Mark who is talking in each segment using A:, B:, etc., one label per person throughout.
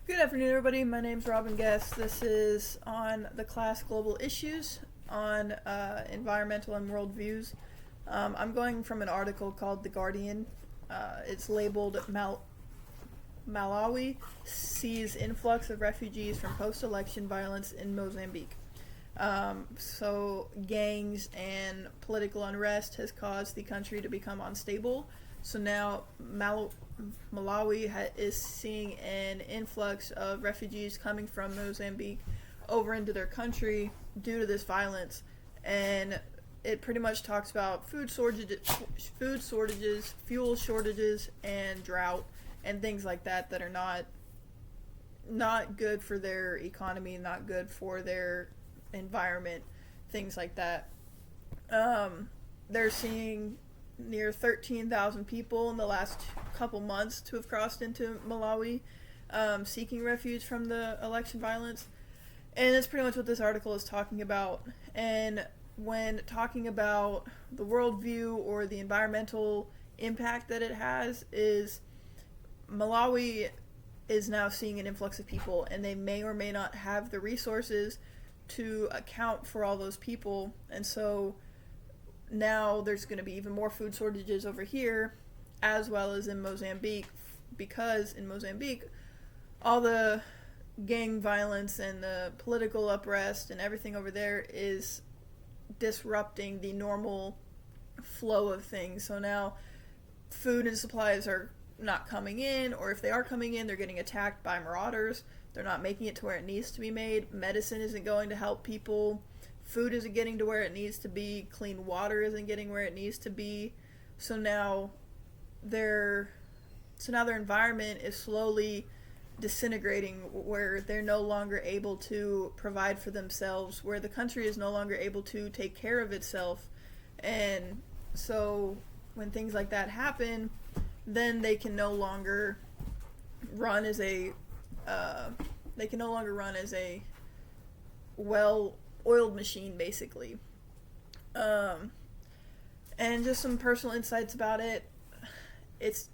A: Good afternoon, everybody. My name's Robin Gess. This is on the class Global Issues on environmental and worldviews. I'm going from an article called The Guardian. It's labeled Malawi Sees Influx of Refugees from Post-Election Violence in Mozambique. So gangs and political unrest has caused the country to become unstable. So now Malawi is seeing an influx of refugees coming from Mozambique over into their country due to this violence, and it pretty much talks about food shortages, fuel shortages, and drought, and things like that that are not good for their economy, not good for their environment, things like that. They're seeing near 13,000 people in the last couple months to have crossed into Malawi, seeking refuge from the election violence. And that's pretty much what this article is talking about. And when talking about the worldview or the environmental impact that it has, is Malawi is now seeing an influx of people, and they may or may not have the resources to account for all those people. And so now there's going to be even more food shortages over here as well as in Mozambique, because in Mozambique all the gang violence and the political unrest and everything over there is disrupting the normal flow of things. So now food and supplies are not coming in, or if they are coming in, they're getting attacked by marauders. They're not making it to where it needs to be made. Medicine isn't going to help people. Food isn't getting to where it needs to be. Clean water isn't getting where it needs to be. So now their environment is slowly disintegrating, where they're no longer able to provide for themselves, where the country is no longer able to take care of itself. And so when things like that happen, then they can no longer run as a well-oiled machine, basically. And just some personal insights about it. It's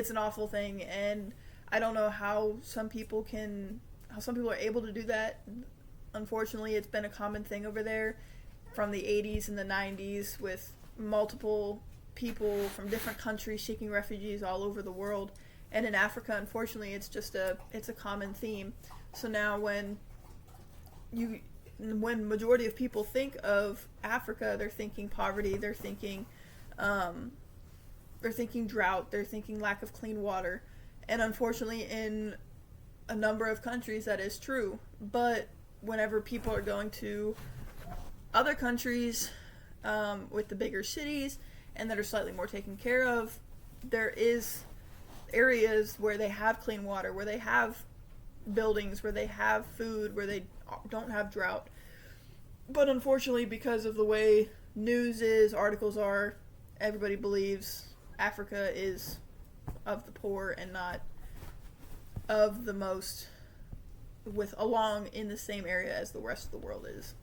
A: an awful thing, and I don't know how some people are able to do that. Unfortunately, it's been a common thing over there from the 80s and the 90s, with multiple people from different countries seeking refugees all over the world. And in Africa, unfortunately, it's a common theme. So now when majority of people think of Africa, they're thinking poverty, they're thinking drought, they're thinking lack of clean water. And unfortunately, in a number of countries, that is true. But whenever people are going to other countries with the bigger cities and that are slightly more taken care of, there is areas where they have clean water, where they have buildings, where they have food, where they don't have drought. But unfortunately, because of the way news is, articles are, everybody believes Africa is of the poor and not of the most, along in the same area as the rest of the world is.